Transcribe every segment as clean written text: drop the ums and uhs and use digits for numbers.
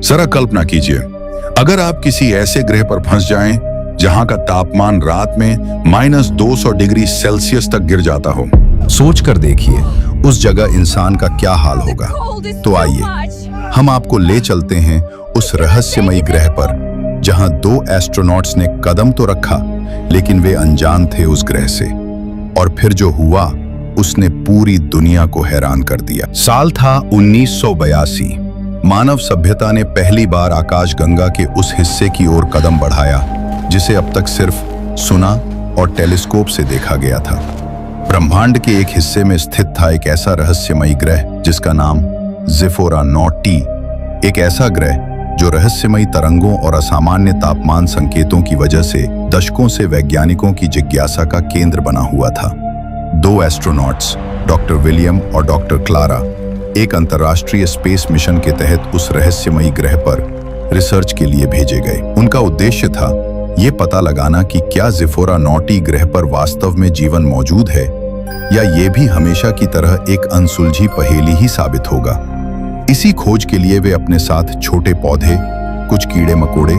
जरा कल्पना कीजिए, अगर आप किसी ऐसे ग्रह पर फंस जाएं जहां का तापमान रात में -200 डिग्री सेल्सियस तक गिर जाता हो। सोच कर देखिए उस जगह इंसान का क्या हाल होगा। तो आइए हम आपको ले चलते हैं उस रहस्यमयी ग्रह पर जहां 2 एस्ट्रोनॉट्स ने कदम तो रखा, लेकिन वे अनजान थे उस ग्रह से। और फिर जो हुआ उसने पूरी दुनिया को हैरान कर दिया। साल था 1982। मानव सभ्यता ने पहली बार आकाशगंगा के उस हिस्से की ओर कदम बढ़ाया जिसे अब तक सिर्फ सुना और टेलीस्कोप से देखा गया था। ब्रह्मांड के एक हिस्से में स्थित था एक ऐसा रहस्यमयी ग्रह जिसका नाम ज़िफ़ोरा नॉटी। एक ऐसा ग्रह जो रहस्यमयी तरंगों और असामान्य तापमान संकेतों की वजह से दशकों से वैज्ञानिकों की जिज्ञासा का केंद्र बना हुआ था। 2 एस्ट्रोनॉट्स, डॉक्टर विलियम और डॉक्टर क्लारा, एक अंतर्राष्ट्रीय स्पेस मिशन के तहत उस रहस्यमयी ग्रह पर रिसर्च के लिए भेजे गए। उनका उद्देश्य था ये पता लगाना कि क्या ज़िफ़ोरा नॉटी ग्रह पर वास्तव में जीवन मौजूद है या ये भी हमेशा की तरह एक अनसुलझी पहेली ही साबित होगा। इसी खोज के लिए वे अपने साथ छोटे पौधे, कुछ कीड़े मकोड़े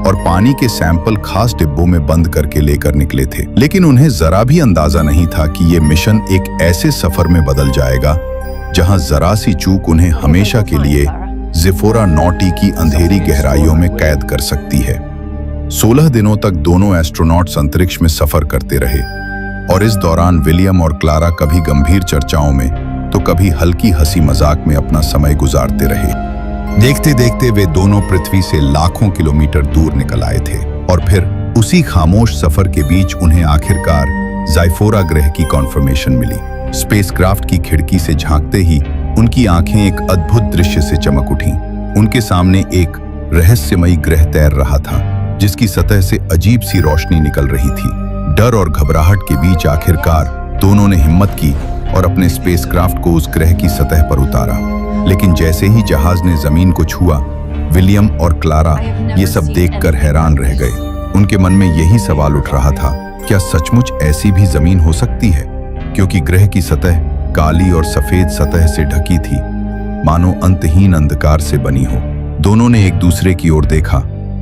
और पानी के सैंपल खास डिब्बों में बंद करके लेकर निकले थे। लेकिन उन्हें जरा भी अंदाजा नहीं था कि ये मिशन एक ऐसे सफर में बदल जाएगा जहां जरा सी चूक उन्हें हमेशा के लिए ज़िफ़ोरा नॉटी की अंधेरी गहराइयों में कैद कर सकती है। 16 दिनों तक दोनों एस्ट्रोनॉट्स अंतरिक्ष में सफर करते रहे और इस दौरान विलियम और क्लारा कभी गंभीर चर्चाओं में तो कभी हल्की हंसी मजाक में अपना समय गुजारते रहे। देखते देखते वे दोनों पृथ्वी से लाखों किलोमीटर दूर निकल आए थे और फिर उसी खामोश सफर के बीच उन्हें आखिरकार ज़िफ़ोरा ग्रह की कॉन्फर्मेशन मिली। स्पेसक्राफ्ट की खिड़की से झांकते ही उनकी आंखें एक अद्भुत दृश्य से चमक उठीं। उनके सामने एक रहस्यमयी ग्रह तैर रहा था जिसकी सतह से अजीब सी रोशनी निकल रही थी। डर और घबराहट के बीच आखिरकार दोनों ने हिम्मत की और अपने स्पेसक्राफ्ट को उस ग्रह की सतह पर उतारा। लेकिन जैसे ही जहाज ने जमीन को छुआ, विलियम और क्लारा ये सब देखकर हैरान रह गए। उनके मन में यही सवाल उठ रहा था, क्या सचमुच ऐसी भी जमीन हो सकती है? क्योंकि ग्रह की सतह काली और सफेद सतह से ढकी थी, मानो अंतहीन अंधकार से बनी हो। दोनों ने एक दूसरे की ओर देखा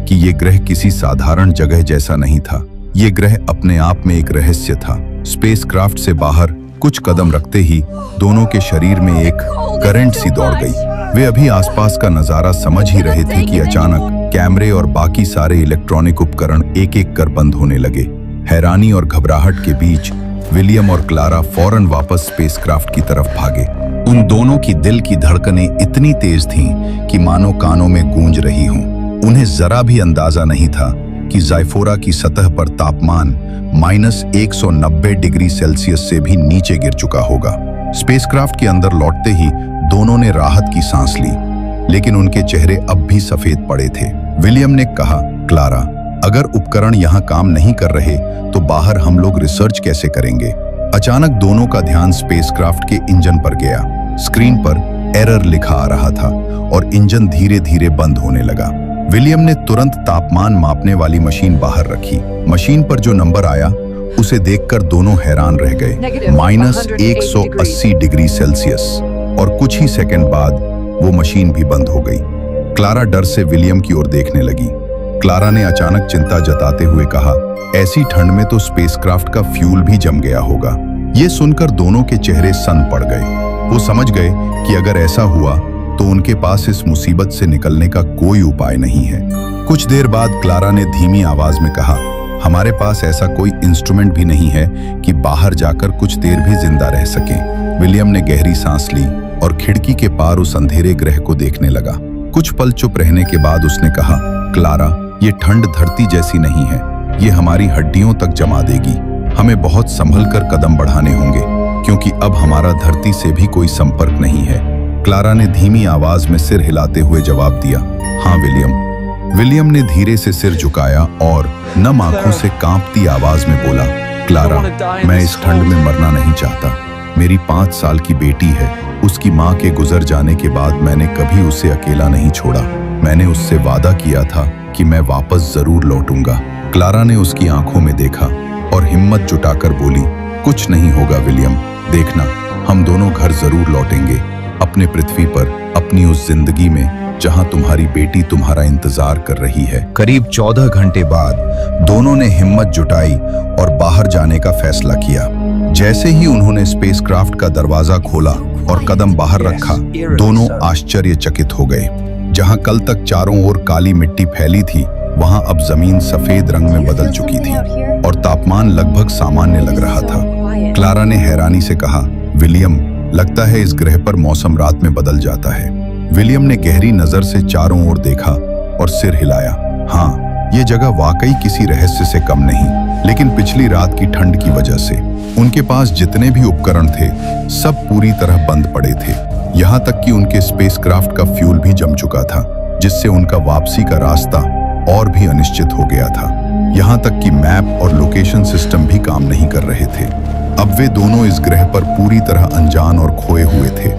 कि ये ग्रह किसी साधारण जगह जैसा नहीं था। ये ग्रह अपने आप में एक रहस्य था। स्पेसक्राफ्ट से बाहर कुछ कदम रखते ही दोनों के शरीर में एक करंट सी दौड़ गई। वे अभी आसपास का नजारा समझ ही रहे थे कि अचानक कैमरे और बाकी सारे इलेक्ट्रॉनिक उपकरण एक-एक कर बंद होने लगे। हैरानी और घबराहट के बीच विलियम और क्लारा फौरन वापस स्पेसक्राफ्ट की तरफ भागे। उन दोनों की दिल की धड़कनें इतनी तेज थीं कि मानो कानों में गूंज रही हों। उन्हें जरा भी अंदाजा नहीं था कि ज़िफ़ोरा की सतह पर तापमान -190 डिग्री सेल्सियस से भी नीचे गिर चुका होगा। स्पेसक्राफ्ट के अंदर लौटते ही दोनों ने राहत की सांस ली, लेकिन उनके चेहरे अब भी सफेद पड़े थे। विलियम ने कहा, क्लारा, अगर उपकरण यहाँ काम नहीं कर रहे तो बाहर हम लोग रिसर्च कैसे करेंगे? अचानक दोनों का ध्यान स्पेसक्राफ्ट के इंजन पर गया। स्क्रीन पर एरर लिखा आ रहा था और इंजन धीरे धीरे बंद होने लगा। विलियम ने तुरंत तापमान मापने वाली मशीन बाहर रखी। मशीन पर जो नंबर आया उसे देखकर दोनों हैरान रह गए। -180 डिग्री सेल्सियस। और कुछ ही सेकंड बाद वो मशीन भी बंद हो गई। क्लारा डर से विलियम की ओर देखने लगी। क्लारा ने अचानक चिंता जताते हुए कहा, ऐसी ठंड में तो स्पेसक्राफ्ट का फ्यूल भी जम गया होगा। ये सुनकर दोनों के चेहरे सन पड़ गए। वो समझ गए कि अगर ऐसा हुआ तो उनके पास इस मुसीबत से निकलने का कोई उपाय नहीं है। कुछ देर बाद क्लारा ने धीमी आवाज में कहा, हमारे पास ऐसा कोई इंस्ट्रूमेंट भी नहीं है कि बाहर जाकर कुछ देर भी जिंदा रह सकें। विलियम ने गहरी सांस ली और खिड़की के पार उस अंधेरे ग्रह को देखने लगा। कुछ पल चुप रहने के बाद उसने कहा, क्लारा, ये ठंड धरती जैसी नहीं है, ये हमारी हड्डियों तक जमा देगी। हमें बहुत संभल कर कदम बढ़ाने होंगे क्योंकि अब हमारा धरती से भी कोई संपर्क नहीं है। क्लारा ने धीमी आवाज में सिर हिलाते हुए जवाब दिया, हाँ विलियम। विलियम ने धीरे से सिर झुकाया और नम आंखों से कांपती आवाज में बोला, क्लारा, मैं इस ठंड में मरना नहीं चाहता। मेरी 5 साल की बेटी है। उसकी माँ के गुजर जाने के बाद मैंने कभी उसे अकेला नहीं छोड़ा। मैंने उससे वादा किया था कि मैं वापस जरूर लौटूंगा। क्लारा ने उसकी आंखों में देखा और हिम्मत जुटाकर बोली, कुछ नहीं होगा विलियम, देखना, हम दोनों घर जरूर लौटेंगे, अपने पृथ्वी पर, अपनी उस जिंदगी में जहां तुम्हारी बेटी तुम्हारा इंतजार कर रही है। करीब 14 घंटे बाद दोनों ने हिम्मत जुटाई और बाहर जाने का फैसला किया। जैसे ही उन्होंने स्पेसक्राफ्ट का दरवाजा खोला और कदम बाहर रखा, दोनों आश्चर्यचकित हो गए। जहां कल तक चारों ओर काली मिट्टी फैली थी, वहां अब जमीन सफेद रंग में बदल चुकी थी और तापमान लगभग सामान्य लग रहा था। क्लारा ने हैरानी से कहा, विलियम, लगता है इस ग्रह पर मौसम रात में बदल जाता है। विलियम ने गहरी नजर से चारों ओर देखा और सिर हिलाया। हाँ, ये जगह वाकई किसी रहस्य से कम नहीं, लेकिन पिछली रात की ठंड की वजह से उनके पास जितने भी उपकरण थे सब पूरी तरह बंद पड़े थे। यहाँ तक कि उनके स्पेसक्राफ्ट का फ्यूल भी जम चुका था, जिससे उनका वापसी का रास्ता और भी अनिश्चित हो गया था। यहाँ तक कि मैप और लोकेशन सिस्टम भी काम नहीं कर रहे थे। अब वे दोनों इस ग्रह पर पूरी तरह अनजान और खोए हुए थे।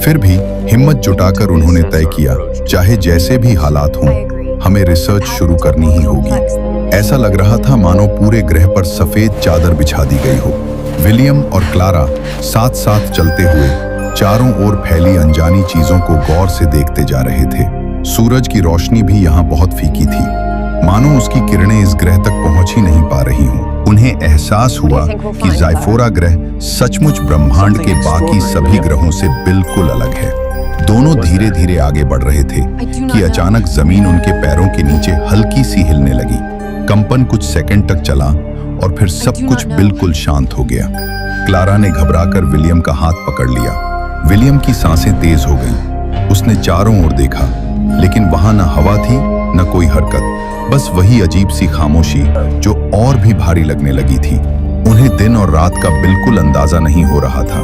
फिर भी हिम्मत जुटाकर उन्होंने तय किया, चाहे जैसे भी हालात हों, हमें रिसर्च शुरू करनी ही होगी। ऐसा लग रहा था मानो पूरे ग्रह पर सफेद चादर बिछा दी गई हो। विलियम और क्लारा साथ साथ चलते हुए चारों ओर फैली अनजानी चीजों को गौर से देखते जा रहे थे। सूरज की रोशनी भी यहाँ बहुत फीकी थी, मानो उसकी किरणें इस ग्रह तक पहुंच ही नहीं पा रही हों। उन्हें एहसास हुआ कि ज़ाइफोरा ग्रह सचमुच ब्रह्मांड के बाकी सभी ग्रहों से बिल्कुल अलग है। दोनों धीरे धीरे आगे बढ़ रहे थे कि अचानक जमीन उनके पैरों के नीचे हल्की सी हिलने लगी। कंपन कुछ सेकंड तक चला और फिर सब कुछ बिल्कुल शांत हो गया। क्लारा ने घबराकर विलियम का हाथ पकड़ लिया। विलियम की सांसें तेज हो गईं। उसने चारों ओर देखा, लेकिन वहां न हवा थी न कोई हरकत, बस वही अजीब सी खामोशी जो और भी भारी लगने लगी थी। उन्हें दिन और रात का बिल्कुल अंदाजा नहीं हो रहा था।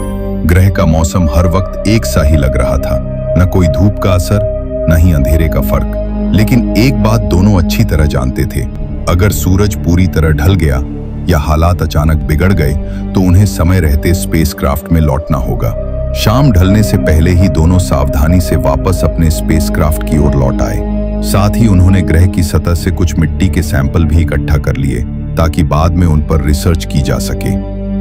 ग्रह का मौसम हर वक्त एक सा ही लग रहा था, न कोई धूप का असर न ही अंधेरे का फर्क। लेकिन एक बात दोनों अच्छी तरह जानते थे, अगर सूरज पूरी तरह ढल गया या हालात अचानक बिगड़ गए तो उन्हें समय रहते स्पेसक्राफ्ट में लौटना होगा। शाम ढलने से पहले ही दोनों सावधानी से वापस अपने स्पेसक्राफ्ट की ओर लौट आए। साथ ही उन्होंने ग्रह की सतह से कुछ मिट्टी के सैंपल भी इकट्ठा कर लिए ताकि बाद में उन पर रिसर्च की जा सके।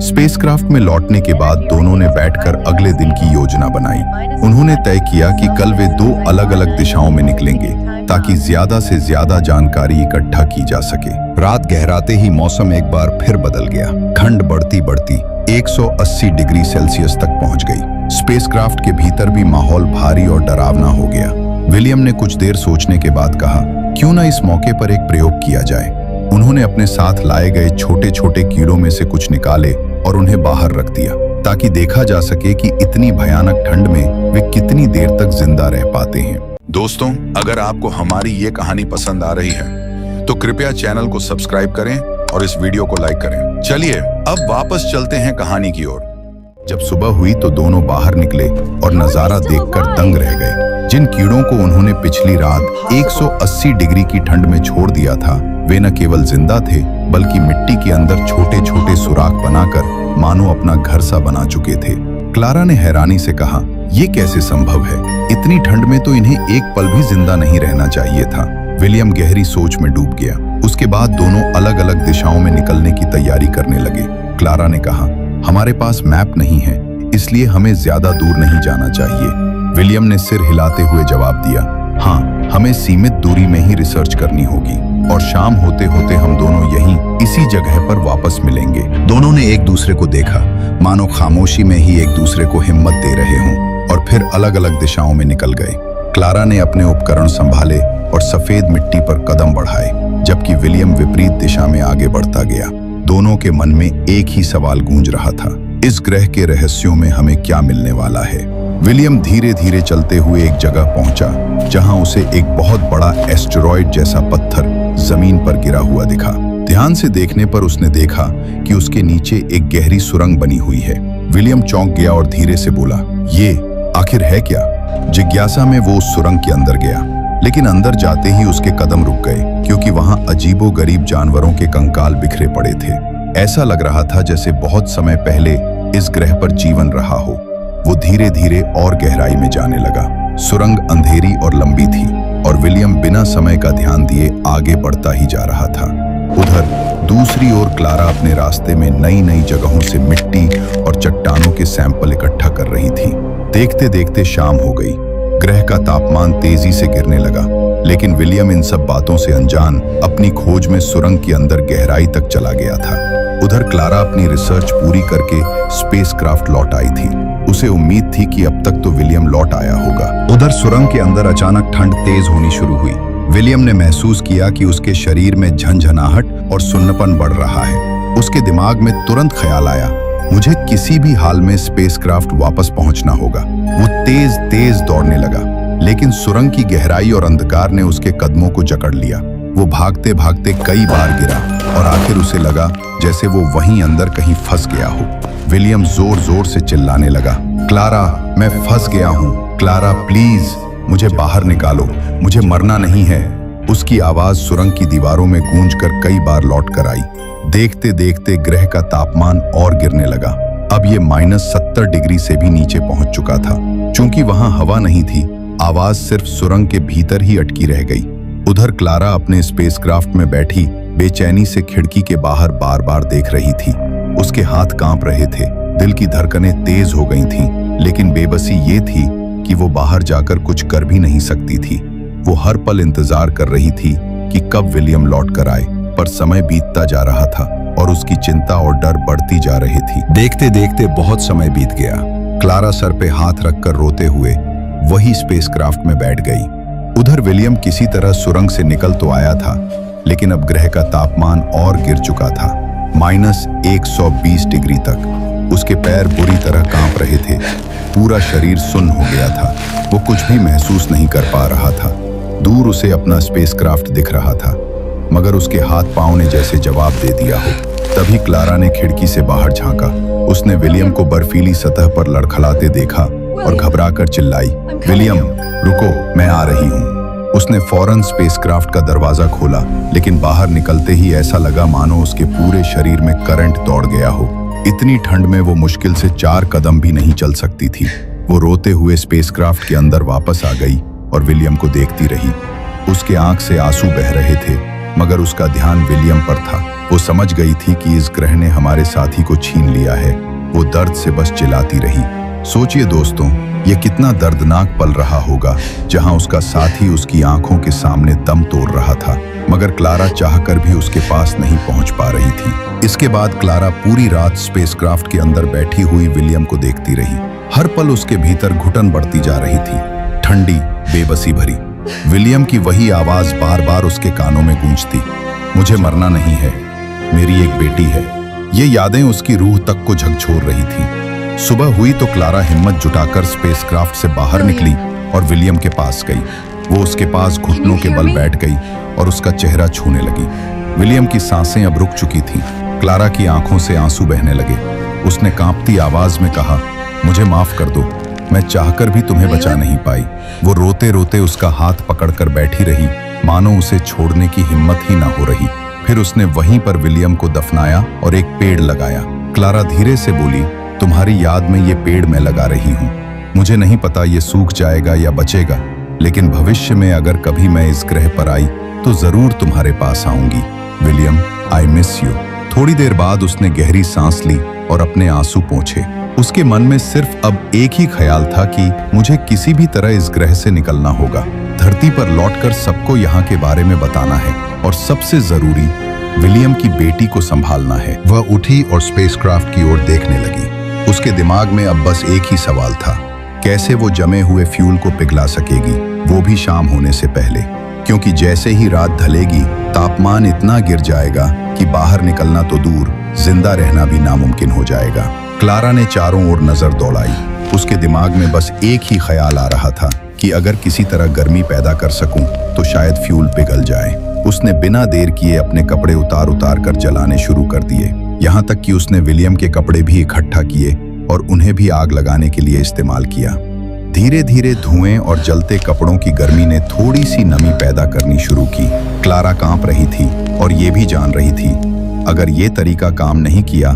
स्पेसक्राफ्ट में लौटने के बाद दोनों ने बैठकर अगले दिन की योजना बनाई। उन्होंने तय किया कि कल वे 2 अलग-अलग दिशाओं में निकलेंगे ताकि ज्यादा से ज्यादा जानकारी इकट्ठा की जा सके। रात गहराते ही मौसम एक बार फिर बदल गया। ठंड बढ़ती बढ़ती 180 डिग्री सेल्सियस तक पहुंच गई। स्पेसक्राफ्ट के भीतर भी माहौल भारी और डरावना हो गया। विलियम ने कुछ देर सोचने के बाद कहा, क्यों ना इस मौके पर एक प्रयोग किया जाए। उन्होंने अपने साथ लाए गए छोटे छोटे कीड़ों में से कुछ निकाले और उन्हें बाहर रख दिया ताकि देखा जा सके कि इतनी भयानक ठंड में वे कितनी देर तक जिंदा रह पाते हैं। दोस्तों, अगर आपको हमारी ये कहानी पसंद आ रही है तो कृपया चैनल को सब्सक्राइब करें और इस वीडियो को लाइक करें। चलिए अब वापस चलते हैं कहानी की ओर। जब सुबह हुई तो दोनों बाहर निकले और नजारा देखकर दंग रह गए। जिन कीड़ों को उन्होंने पिछली रात 180 डिग्री की ठंड में छोड़ दिया था, वे न केवल जिंदा थे बल्कि मिट्टी के अंदर छोटे छोटे सुराख बनाकर मानो अपना घर सा बना चुके थे। क्लारा ने हैरानी से कहा, ये कैसे संभव है? इतनी ठंड में तो इन्हें एक पल भी जिंदा नहीं रहना चाहिए था। विलियम गहरी सोच में डूब गया। उसके बाद दोनों अलग अलग दिशाओं में निकलने की तैयारी करने लगे। क्लारा ने कहा, हमारे पास मैप नहीं है, इसलिए हमें ज्यादा दूर नहीं जाना चाहिए। विलियम ने सिर हिलाते हुए जवाब दिया, हाँ, हमें सीमित दूरी में ही रिसर्च करनी होगी और शाम होते होते हम दोनों यहीं इसी जगह पर वापस मिलेंगे। दोनों ने एक दूसरे को देखा, मानो खामोशी में ही एक दूसरे को हिम्मत दे रहे हों, और फिर अलग अलग दिशाओं में निकल गए। क्लारा ने अपने उपकरण संभाले और सफेद मिट्टी पर कदम बढ़ाए, जबकि विलियम विपरीत दिशा में आगे बढ़ता गया। दोनों के मन में एक ही सवाल गूंज रहा था, इस ग्रह के रहस्यों में हमें क्या मिलने वाला है। विलियम धीरे धीरे चलते हुए एक जगह पहुंचा जहां उसे एक बहुत बड़ा एस्टेरॉयड जैसा पत्थर जमीन पर गिरा हुआ दिखा। ध्यान से देखने पर उसने देखा कि उसके नीचे एक गहरी सुरंग बनी हुई है। विलियम चौंक गया और धीरे से बोला, ये आखिर है क्या? जिज्ञासा में वो उस सुरंग के अंदर गया, लेकिन अंदर जाते ही उसके कदम रुक गए क्योंकि वहां अजीबोगरीब जानवरों के कंकाल बिखरे पड़े थे। ऐसा लग रहा था जैसे बहुत समय पहले इस ग्रह पर जीवन रहा हो। वो धीरे धीरे और गहराई में जाने लगा। सुरंग अंधेरी और लंबी थी और विलियम बिना समय का ध्यान दिए आगे बढ़ता ही जा रहा था। उधर दूसरी ओर क्लारा अपने रास्ते में नई नई जगहों से मिट्टी और चट्टानों के सैंपल इकट्ठा कर रही थी। देखते देखते शाम हो गई। ग्रह का तापमान तेजी से गिरने लगा, लेकिन विलियम इन सब बातों से अनजान अपनी खोज में सुरंग के अंदर गहराई तक चला गया था। उधर क्लारा अपनी रिसर्च पूरी करके स्पेसक्राफ्ट लौट आई थी। उसे उम्मीद थी कि अब तक तो विलियम लौट आया होगा। उधर सुरंग के अंदर अचानक ठंड तेज होनी शुरू हुई। विलियम ने महसूस किया कि उसके शरीर में झंझनाहट और सुन्नपन बढ़ रहा है। उसके दिमाग में तुरंत ख्याल आया, मुझे किसी भी हाल में स्पेसक्राफ्ट वापस पहुंचना होगा। वो तेज तेज दौड़ने लगा, लेकिन सुरंग की गहराई और अंधकार ने उसके कदमों को जकड़ लिया। वो भागते भागते कई बार गिरा और आखिर उसे लगा जैसे वो वहीं अंदर कहीं फंस गया हो। विलियम जोर जोर से चिल्लाने लगा, क्लारा, मैं फंस गया हूँ। क्लारा, प्लीज मुझे बाहर निकालो, मुझे मरना नहीं है। उसकी आवाज सुरंग की दीवारों में गूंजकर कई बार लौट कर आई। देखते देखते ग्रह का तापमान और गिरने लगा। अब ये -70 डिग्री से भी नीचे पहुंच चुका था। चूंकि वहां हवा नहीं थी, आवाज सिर्फ सुरंग के भीतर ही अटकी रह गई। उधर क्लारा अपने स्पेसक्राफ्ट में बैठी बेचैनी से खिड़की के बाहर बार बार देख रही थी। उसके हाथ कांप रहे थे, दिल की धड़कनें तेज हो गई थीं, लेकिन बेबसी ये थी कि वो बाहर जाकर कुछ कर भी नहीं सकती थी। वो हर पल इंतजार कर रही थी कि कब विलियम लौट कर आए, पर समय बीतता जा रहा था और उसकी चिंता और डर बढ़ती जा रही थी। देखते देखते बहुत समय बीत गया। क्लारा सर पे हाथ रखकर रोते हुए वही स्पेसक्राफ्ट में बैठ गई। उधर विलियम किसी तरह सुरंग से निकल तो आया था, लेकिन अब ग्रह का तापमान और गिर चुका था, -120 डिग्री तक। उसके पैर बुरी तरह कांप रहे थे, पूरा शरीर सुन्न हो गया था। वो कुछ भी महसूस नहीं कर पा रहा था। दूर उसे अपना स्पेसक्राफ्ट दिख रहा था, मगर उसके हाथ पांव ने जैसे जवाब दे दिया हो। तभी क्लारा ने खिड़की से बाहर झांका। उसने विलियम को बर्फीली सतह पर लड़खड़ाते देखा और घबराकर चिल्लाई, विलियम, रुको, मैं आ रही हूँ। उसने फौरन स्पेसक्राफ्ट का दरवाजा खोला, लेकिन बाहर निकलते ही ऐसा लगा मानो उसके पूरे शरीर में करंट दौड़ गया हो। इतनी ठंड में वो मुश्किल से 4 कदम भी नहीं चल सकती थी। वो रोते हुए स्पेसक्राफ्ट के अंदर वापस आ गई और विलियम को देखती रही। उसके आंख से आंसू बह रहे थे, मगर उसका ध्यान विलियम पर था। वो समझ गई थी कि इस ग्रह ने हमारे साथी को छीन लिया है। वो दर्द से बस चिल्लाती रही। सोचिए दोस्तों, ये कितना दर्दनाक पल रहा होगा, जहां उसका साथी उसकी आंखों के सामने दम तोड़ रहा था, मगर क्लारा चाहकर भी उसके पास नहीं पहुंच पा रही थी। इसके बाद क्लारा पूरी रात स्पेसक्राफ्ट के अंदर बैठी हुई विलियम को देखती रही। हर पल उसके भीतर घुटन बढ़ती जा रही थी, ठंडी, बेबसी भरी। विलियम की वही आवाज बार बार उसके कानों में गूंजती, मुझे मरना नहीं है, मेरी एक बेटी है। ये यादें उसकी रूह तक को झकझोर रही थी। सुबह हुई तो क्लारा हिम्मत जुटाकर स्पेसक्राफ्ट से बाहर निकली और विलियम के पास गई। वो उसके पास घुटनों के बल बैठ गई और उसका चेहरा छूने लगी। विलियम की सांसें अब रुक चुकी थीं। क्लारा की आंखों से आंसू बहने लगे। उसने कांपती आवाज में कहा, मुझे माफ कर दो, मैं चाहकर भी तुम्हें बचा नहीं पाई। वो रोते रोते उसका हाथ पकड़कर बैठी रही, मानो उसे छोड़ने की हिम्मत ही ना हो रही। फिर उसने वहीं पर विलियम को दफनाया और एक पेड़ लगाया। क्लारा धीरे से बोली, तुम्हारी याद में ये पेड़ मैं लगा रही हूँ। मुझे नहीं पता ये सूख जाएगा या बचेगा, लेकिन भविष्य में अगर कभी मैं इस ग्रह पर आई तो जरूर तुम्हारे पास आऊंगी। William, I miss you. थोड़ी देर बाद उसने गहरी सांस ली और अपने आंसू पोंछे। उसके मन में सिर्फ अब एक ही ख्याल था कि मुझे किसी भी तरह इस ग्रह से निकलना होगा। धरती पर लौटकर सबको यहाँ के बारे में बताना है और सबसे जरूरी विलियम की बेटी को संभालना है। वह उठी और स्पेसक्राफ्ट की ओर देखने लगी। उसके दिमाग में अब बस एक ही सवाल था, कैसे वो जमे हुए फ्यूल को पिघला सकेगी, वो भी शाम होने से पहले। क्योंकि जैसे ही रात ढलेगी तापमान इतना गिर जाएगा कि बाहर निकलना तो दूर, जिंदा रहना भी नामुमकिन हो जाएगा। क्लारा ने चारों ओर नजर दौड़ाई। उसके दिमाग में बस एक ही ख्याल आ रहा था कि अगर किसी तरह गर्मी पैदा कर सकूं तो शायद फ्यूल पिघल जाए। उसने बिना देर किए अपने कपड़े उतार उतार कर जलाने शुरू कर दिए। यहाँ तक कि उसने विलियम के कपड़े भी इकट्ठा किए और उन्हें भी आग लगाने के लिए इस्तेमाल किया। धीरे धीरे धुएं और जलते कपड़ों की गर्मी ने थोड़ी सी नमी पैदा करनी शुरू की। क्लारा कांप रही थी और ये भी जान रही थी, अगर ये तरीका काम नहीं किया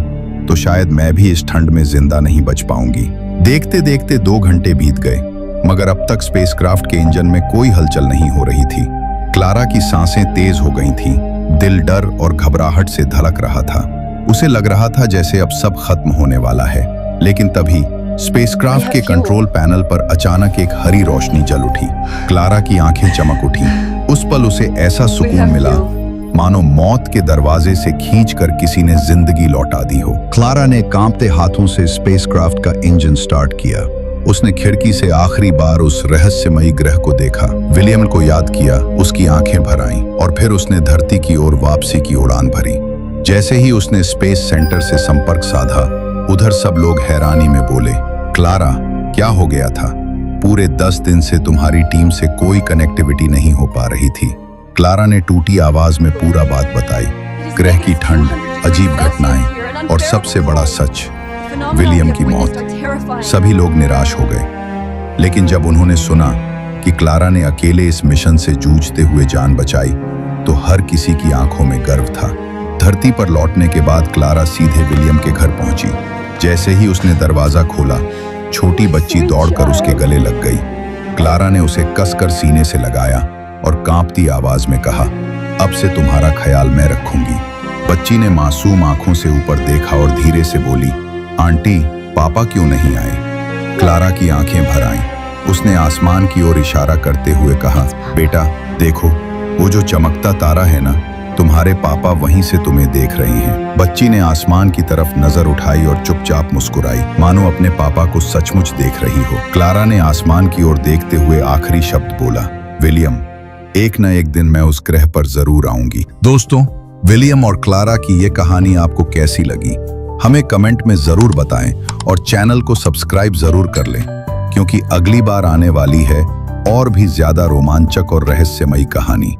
तो शायद मैं भी इस ठंड में जिंदा नहीं बच पाऊंगी। देखते देखते 2 घंटे बीत गए, मगर अब तक स्पेसक्राफ्ट के इंजन में कोई हलचल नहीं हो रही थी। क्लारा की सांसें तेज हो गई थीं, दिल डर और घबराहट से धड़क रहा था। उसे लग रहा था जैसे अब सब खत्म होने वाला है। लेकिन तभी स्पेसक्राफ्ट के कंट्रोल पैनल पर अचानक एक हरी रोशनी जल उठी। क्लारा की आंखें चमक उठी। उस पल उसे ऐसा सुकून मिला मानो मौत के दरवाजे से खींचकर किसी ने जिंदगी लौटा दी हो। क्लारा ने कांपते हाथों से स्पेसक्राफ्ट का इंजन स्टार्ट किया। उसने खिड़की से आखिरी बार उस रहस्यमयी ग्रह को देखा, विलियम को याद किया, उसकी आंखें भर आईं और फिर उसने धरती की ओर वापसी की उड़ान भरी। जैसे ही उसने स्पेस सेंटर से संपर्क साधा, उधर सब लोग हैरानी में बोले, क्लारा, क्या हो गया था? पूरे 10 दिन से तुम्हारी टीम से कोई कनेक्टिविटी नहीं हो पा रही थी। क्लारा ने टूटी आवाज में पूरा बात बताई, ग्रह की ठंड, अजीब घटनाएं और सबसे बड़ा सच, विलियम की मौत। सभी लोग निराश हो गए, लेकिन जब उन्होंने सुना कि क्लारा ने अकेले इस मिशन से जूझते हुए जान बचाई, तो हर किसी की आंखों में गर्व था। धरती पर लौटने के बाद क्लारा सीधे विलियम के घर पहुंची। जैसे ही उसने दरवाजा खोला, छोटी बच्ची दौड़कर उसके गले लग गई। क्लारा ने उसे कसकर सीने से लगाया और कांपती आवाज में कहा, अब से तुम्हारा ख्याल मैं रखूंगी। बच्ची ने मासूम आंखों से ऊपर देखा और धीरे से बोली, आंटी, पापा क्यों नहीं आए? क्लारा की आंखें भर आईं। उसने आसमान की ओर इशारा करते हुए कहा, बेटा देखो, वो जो चमकता तारा है ना, तुम्हारे पापा वहीं से तुम्हें देख रहे हैं। बच्ची ने आसमान की तरफ नजर उठाई और चुपचाप मुस्कुराई, मानो अपने पापा को सचमुच देख रही हो। क्लारा ने आसमान की ओर देखते हुए आखिरी शब्द बोला, विलियम, एक न एक दिन मैं उस ग्रह पर जरूर आऊंगी। दोस्तों, विलियम और क्लारा की ये कहानी आपको कैसी लगी? हमें कमेंट में जरूर बताएं और चैनल को सब्सक्राइब जरूर कर लें, क्योंकि अगली बार आने वाली है और भी ज्यादा रोमांचक और रहस्यमयी कहानी।